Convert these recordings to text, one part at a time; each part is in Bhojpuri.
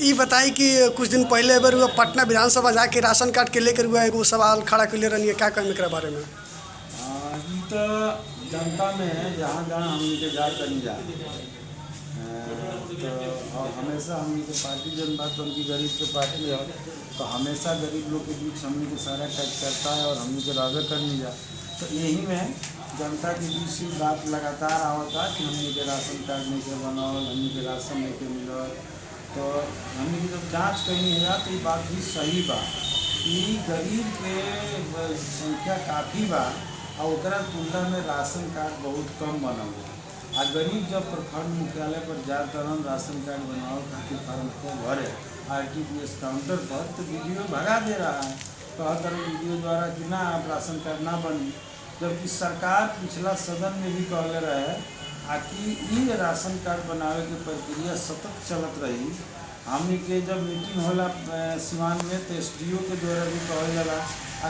ये बताई कि कुछ दिन पहले एबर हुआ पटना विधानसभा जाके राशन कार्ड के लेकर हुआ एगो सवाल खड़ा कर ले रही है, क्या कहें एकरा बारे में? ई तो जनता में जहाँ जहाँ हमनी के जा कहीं जा तो और हमेशा हमनी के पार्टी जन बात उनकी गरीब के पार्टी है, तो हमेशा गरीब लोग के बीच हमनी के सारा टच करता है और हमनी के राजा करनी जा। तो यही में जनता के बीच से बात लगातार आवता कि हमनी के राशन कार्ड नहीं के बनाओ, हमनी के राशन नहीं के मिलो। तो हमनी की जब जाँच कहीं है तो ये बात भी सही बा कि गरीब के संख्या काफ़ी बा और ओकरा तुलना में राशन कार्ड बहुत कम बनल है। आ गरीब जब प्रखंड मुख्यालय पर जाता राशन कार्ड बनाओ खातिर फार्म को भरे RTPS काउंटर पर, तो वीडियो भगा दे रहा है, कहता है वीडियो द्वारा कि ना आप राशन कार्ड ना बनी। जबकि सरकार पिछला सदन में भी कहले रहे कि ये राशन कार्ड बनावे के प्रक्रिया सतत चलत रही। हमनी के जब मीटिंग होला सिवान में तो SDO के द्वारा भी कहल जाला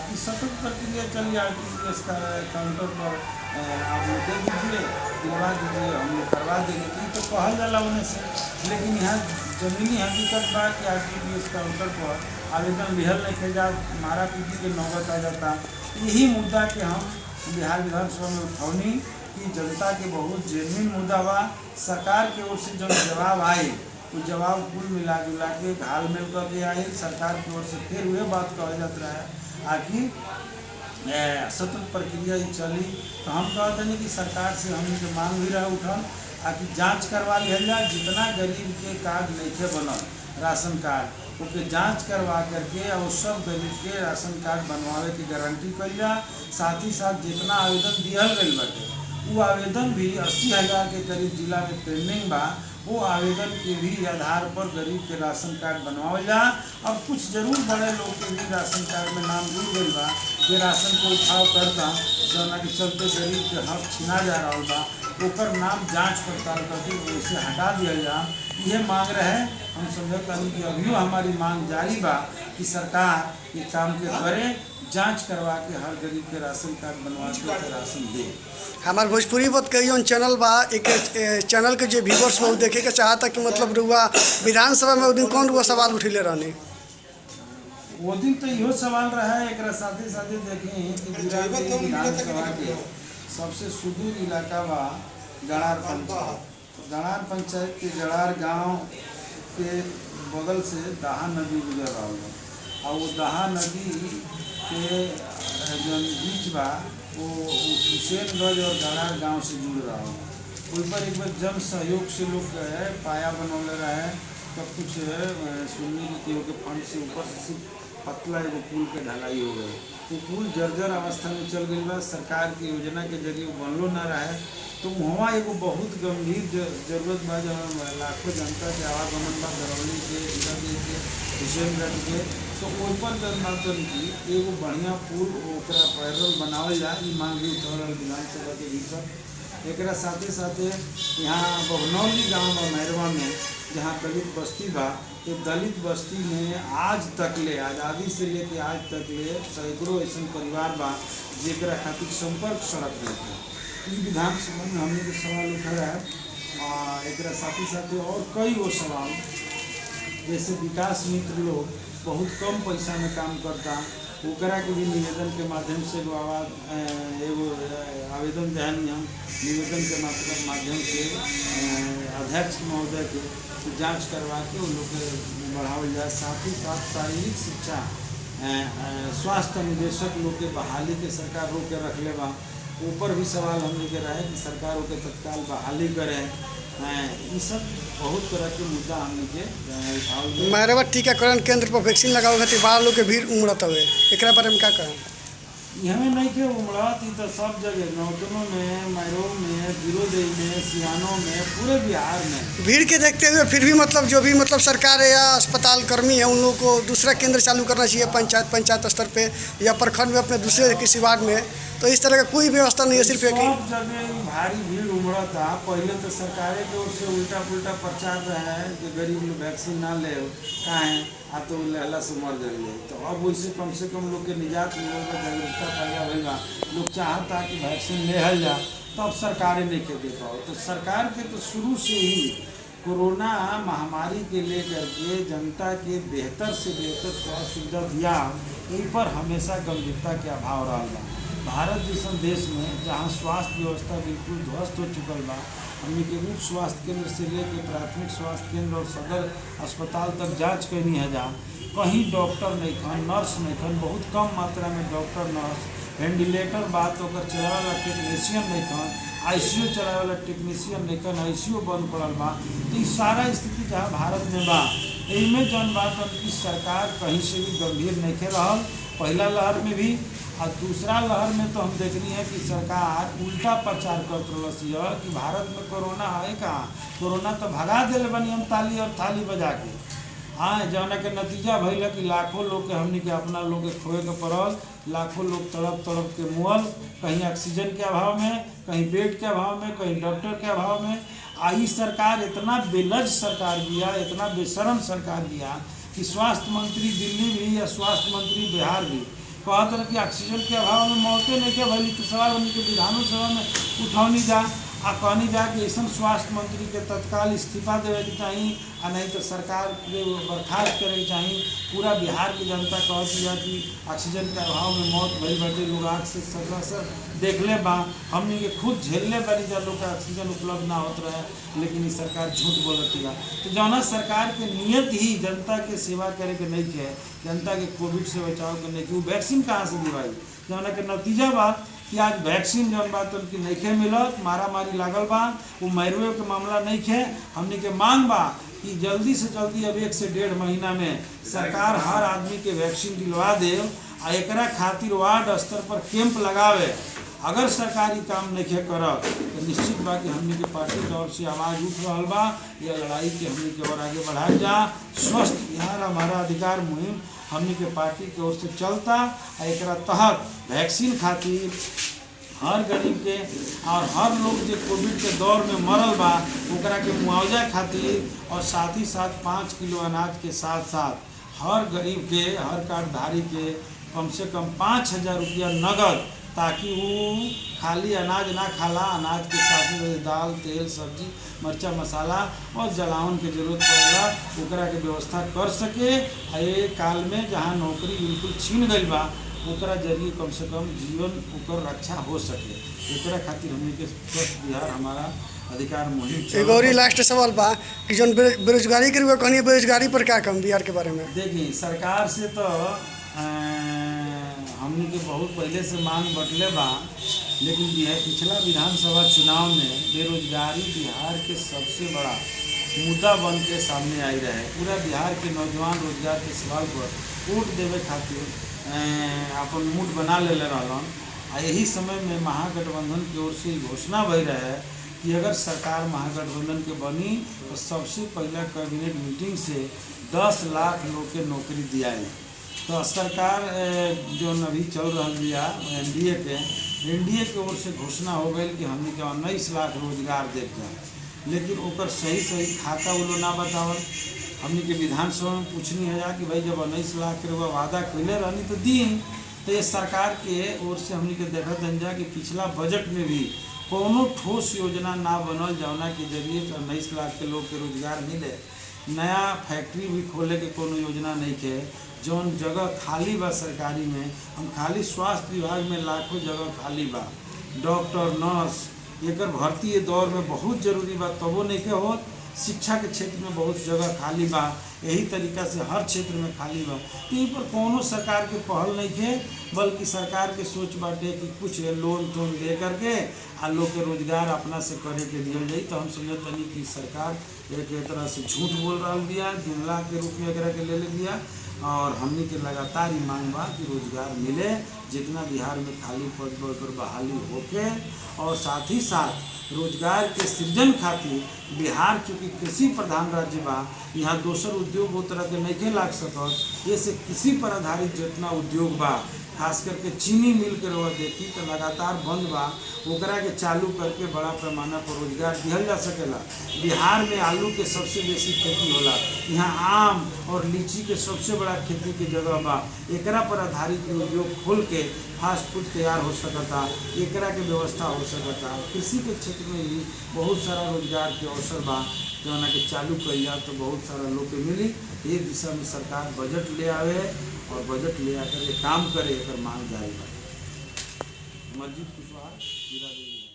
कि सतत प्रक्रिया चली RTPS का काउंटर पर आप दे दीजिए, दिलवा दीजिए, हम लोग करवा देंगे। तो कहल जाला उन्हें से, लेकिन यहाँ जमीनी हकीकत बा कि RTPS काउंटर पर आवेदन लिहल नहीं खे जा, मारा पीटी के नौबत आ जाता। यही मुद्दा के हम बिहार विधानसभा में उठौनी कि जनता के बहुत जेन्युइन मुद्दा बा। सरकार के ओर से जो जवाब आए वो जवाब कुल मिला जुला के घाल मिल करके आए। सरकार की ओर से फिर वह बात कहल जाता है कि सतत प्रक्रिया ही चली। तो हम कहते हैं कि सरकार से हम के मांग भी रहे उठल कि जांच करवा लिया जाए, जितना गरीब के कार्ड नहीं बनल राशन कार्ड ओके जांच करवा करके और सब गरीब के राशन कार्ड बनवावे की गारंटी कल जाए। साथ ही साथ जितना आवेदन दिहल गई बाटे वो आवेदन भी 80,000 के करीब जिला में पेंडिंग बा, वो आवेदन के भी आधार पर गरीब के राशन कार्ड बनवावल जा। अब कुछ जरूर बड़े लोग के भी राशन कार्ड में नाम जुड़ गई बा, जे राशन को उठाव करता जना के चलते गरीब के हक छीना जा रहा बा, ओकर नाम जांच पड़ताल करके वैसे हटा दिया जा। यह मांग रहे हम समझता नहीं कि अभी हमारी मांग जारी बा कि सरकार ये काम के करे, जांच करवा के हर गरीब के राशन कार्ड बनवा के राशन दे। हमार भोजपुरी बात कहियो चैनल बा, एक चैनल के जो व्यूवर्स वो देखे के चाहता कि मतलब रुआ विधानसभा में वो दिन कौन रुआ सवाल उठिले रहने? वो दिन तो इहो सवाल रहा है। एक साथे साथे देखें कि विधानसभा के सबसे सुदूर इलाका बा गणार पंचायत। गणार पंचायत के गणार गांव के बगल से दहा नदी गुजर रहा है और वो दहा नदी के जो बीच बा वो हुसैनगंज और गणार गांव से जुड़ रहा है। उस पर एक बार जन सहयोग से लोग पाया बनौले रहे, तब कुछ सुनने की के फंड से ऊपर से पतला एगो पुल के ढलाई हो गए। तो पुल जर्जर अवस्था में चल गई बा, सरकार की योजना के जरिए बनलो ना रहे। तो वहाँ एगो बहुत गंभीर जरूरत बा, जब लाखों जनता के आवागमन बा दरौली के हुसैनगंज के, तो ओहि पर जनमातन की एगो बढ़िया पुल ओकरा पैरल बनावल जाए, ये मांग भी उठल विधानसभा के भीतर। एक साथे साथे यहाँ बहनौली गाँव बा मैरवा में, जहाँ दलित बस्ती बा, ये दलित बस्ती में आज तक ले आज़ादी से लेके आज तक ले सैकड़ों ऐसा परिवार बा जेकरा खातिर संपर्क सड़क नहीं है। ई विधानसभा में हमने के सवाल उठाया है। एक साथ ही और कई वो सवाल जैसे विकास मित्र लोग बहुत कम पैसा में काम करता, ओकरा के भी निवेदन के माध्यम से एगो आवेदन दहनी हम निवेदन के माध्यम से अध्यक्ष महोदय के जांच करवा के उन लोग के बढ़ावल जाए। साथ ही साथ शारीरिक शिक्षा स्वास्थ्य निदेशक लोग के बहाली के सरकार रोक के रख ले बा, ऊपर भी सवाल हमने के रहे कि सरकार के तत्काल बहाली करे। ये सब बहुत तरह के मुद्दा हमने के मैरवा टीकाकरण केंद्र पर वैक्सीन लगावे खातिर बड़ा लोग के भीड़ उमड़त हुए, एक बारे में क्या कहें? हमें नहीं के उमड़त, तो सब जगह नौतनों में, मैरो में, गिरोदई में, सिवानों में, पूरे बिहार में भीड़ के देखते हुए फिर भी मतलब जो भी मतलब सरकार या अस्पताल कर्मी है उन लोगों को दूसरा केंद्र चालू करना चाहिए, पंचायत स्तर पे या प्रखंड में अपने दूसरे किसी वार्ड में। तो इस तरह का कोई व्यवस्था नहीं है, सिर्फ एक सब जगह भारी भीड़ उमड़ता। पहले तो सरकार की ओर से उल्टा पुल्टा प्रचार रहा है कि गरीब लोग वैक्सीन ना ले काहे तो लहला से मर जाएंगे। तो अब वैसे कम से कम लोग के निजात मिले, जागरूकता पैदा होगा, लोग चाहता कि वैक्सीन ले जा, तब सरकारें नहीं के दे पाओ। तो सरकार के तो शुरू से ही कोरोना महामारी के लेकर के जनता के बेहतर से बेहतर स्वास्थ्य सुविधा दिया, इन पर हमेशा गंभीरता के अभाव रहा बा। भारत जैसन देश में जहाँ स्वास्थ्य व्यवस्था बिल्कुल ध्वस्त हो चुकल बा, हमने के उप स्वास्थ्य केंद्र से लेकर प्राथमिक स्वास्थ्य केंद्र और सदर अस्पताल तक जांच करनी है, जहाँ कहीं डॉक्टर नहीं खन, नर्स नहीं खन, बहुत कम मात्रा में डॉक्टर नर्स, वेंटिलेटर बात होकर चलावे वाला टेक्नीशियन नहीं खन, आईसीयू चलावे वाला टेक्नीशियन नहीं खन, आईसीयू बंद पड़ल बा। तो ये सारा स्थिति जहाँ भारत में बा, इनमें जौन बात की सरकार कहीं से भी गंभीर नहीं खे रहल। पहला लहर में भी और दूसरा लहर में तो हम देखनी है कि सरकार उल्टा प्रचार कर रही है कि भारत में कोरोना है कहाँ, कोरोना तो भगा दिले बनी हम ताली और थाली बजा के। हाँ, जौना के नतीजा भइल कि लाखों लोग के हमनी के अपना लोग के खोए के पड़ल, लाखों लोग तड़प तड़प के मुअल, कहीं ऑक्सीजन के अभाव में, कहीं बेड के अभाव में, कहीं डॉक्टर के अभाव में। आई सरकार इतना बेलज सरकार दिया, इतना बेशरम सरकार दिया कि स्वास्थ्य मंत्री दिल्ली भी या स्वास्थ्य मंत्री बिहार भी कहते रहे कि ऑक्सीजन के अभाव में मौतें नहीं के भली, तो सवाल उनके विधानों सभा में उठौनी जा आ कहनी जा कि ऐसा स्वास्थ्य मंत्री के तत्काल इस्तीफा देवे के चाहिए, आ नहीं तो सरकार के बर्खास्त करे के चाहिए। पूरा बिहार की जनता कहती है कि ऑक्सीजन के अभाव में मौत भई बाटे, लोग आँख से सरासर देख ले बा, हमने के खुद झेलने बनी जा लोग का ऑक्सीजन उपलब्ध ना होता रहे, लेकिन ये सरकार झूठ बोलती है। तो जौना सरकार के नियत ही जनता के सेवा करे के नहीं के, जनता के कोविड से बचाव के नहीं के, वो वैक्सीन कहाँ से दिवाई, जौना के नतीजा बात कि आज वैक्सीन जौन बात उनकी नहीं खे मिलत, मारा मारी लागल बा, वो मरवे के मामला नहीं खे। हमने के मांग बा कि जल्दी से जल्दी अब 1 से 1.5 महीना में सरकार हर आदमी के वैक्सीन दिलवा दे आ एकरा खातिर वार्ड स्तर पर कैंप लगावे। अगर सरकारी काम नहीं करब तो निश्चित बा कि हमने के पार्टी की ओर से आवाज़ उठ रहा बा, यह लड़ाई के हमने के और आगे बढ़ाया जा। स्वस्थ बिहार हमारा अधिकार मुहिम हमने के पार्टी की ओर से चलता, एक तहत वैक्सीन खातिर हर गरीब के और हर लोग जो कोविड के दौर में मरल बा ओकरा के मुआवजा खातिर, और साथ ही साथ 5 किलो अनाज के साथ साथ हर गरीब के, हर कार्डधारी के कम से कम 5,000 रुपया नगद, ताकि वो खाली अनाज ना खाला, अनाज के साथ में दाल, तेल, सब्जी, मरचा, मसाला और जलावन के जरूरत पड़ेला ओकरा के व्यवस्था कर सके। ये काल में जहाँ नौकरी बिल्कुल छीन गई बा, ओकरा जरिए कम से कम जीवन ओकर रक्षा हो सके, एकरा खातिर हमने के स्वस्थ बिहार हमारा अधिकार मुहिम। एक और लास्ट सवाल बा कि जौन बेरोजगारी के रुआ कहनी, बेरोजगारी पर क्या कम बिहार के बारे में? देखिए, सरकार से तो हमने के बहुत पहले से मांग बटले बा, लेकिन पिछला विधानसभा चुनाव में बेरोजगारी बिहार के सबसे बड़ा मुद्दा बन के सामने आई रहे। पूरा बिहार के नौजवान रोजगार के सवाल पर वोट देवे खातिर अपन मूड बना ले रहलन। आ यही समय में महागठबंधन की ओर से घोषणा भई रहे कि अगर सरकार महागठबंधन के बनी तो सबसे पहला कैबिनेट मीटिंग से 10 लाख लोग के नौकरी दियाई। तो सरकार जो अभी चल रहा है एनडीए के ओर से घोषणा हो गई कि हमने के 19 लाख रोजगार दे जाए, लेकिन ओकर सही खाता वो लोग ना बतावल। हमने के विधानसभा में पूछनी है कि भाई जब 19 लाख के वादा कैले रहनी तो दी, तो ये सरकार के ओर से हमने के देखा जा कि पिछला बजट में भी कोनो ठोस योजना ना बनल जौना के जरिए 19 लाख के लोग के रोजगार मिले। नया फैक्ट्री भी खोले के कोनो योजना नहीं के। जौन जगह खाली बा सरकारी में, हम खाली स्वास्थ्य विभाग में लाखों जगह खाली बा, डॉक्टर, नर्स, एकर भर्ती ये दौर में बहुत जरूरी बा, तबो नहीं के होत। शिक्षा के क्षेत्र में बहुत जगह खाली बा, यही तरीका से हर क्षेत्र में खाली बा। तो इन पर कोनो सरकार के पहल नहीं थे, बल्कि सरकार के सोच बाटे कि कुछ लोन तोन दे करके आ लोग के रोजगार अपना से करे के दिया जाए। तो हम समझते नहीं कि सरकार एक तरह से झूठ बोल रहा दिया, जुमला के रूप में एकरा के ले दिया। और हमने के लगातार ही मांग बा कि रोजगार मिले, जितना बिहार में खाली पद पर बहाली होके, और साथ ही साथ रोजगार के सृजन खातिर बिहार चूँकि कृषि प्रधान राज्य बा, यहाँ दोसर उद्योग वो तरह के नहीं लाग सकत। ये से कृषि पर आधारित जितना उद्योग बा, खास करके चीनी मिल के रवा देखी तो लगातार बंद बा, ओकरा के चालू करके बड़ा पैमाना पर रोजगार दिहल जा सकेला। बिहार में आलू के सबसे बेसी खेती होला, यहाँ आम और लीची के सबसे बड़ा खेती के जगह बा, एकरा पर आधारित उद्योग खोल के फास्ट फूड तैयार हो सकता, एकरा के व्यवस्था हो सकता। कृषि के क्षेत्र में भी बहुत सारा रोजगार के अवसर बा जौना के चालू कइल जाए तो बहुत सारा लोग के मिली। ये दिशा में सरकार बजट ले आवे और बजट ले आकर के काम करे, एकर मांग जारी बा। मस्जिद कुशवाहा, जीरा देवी।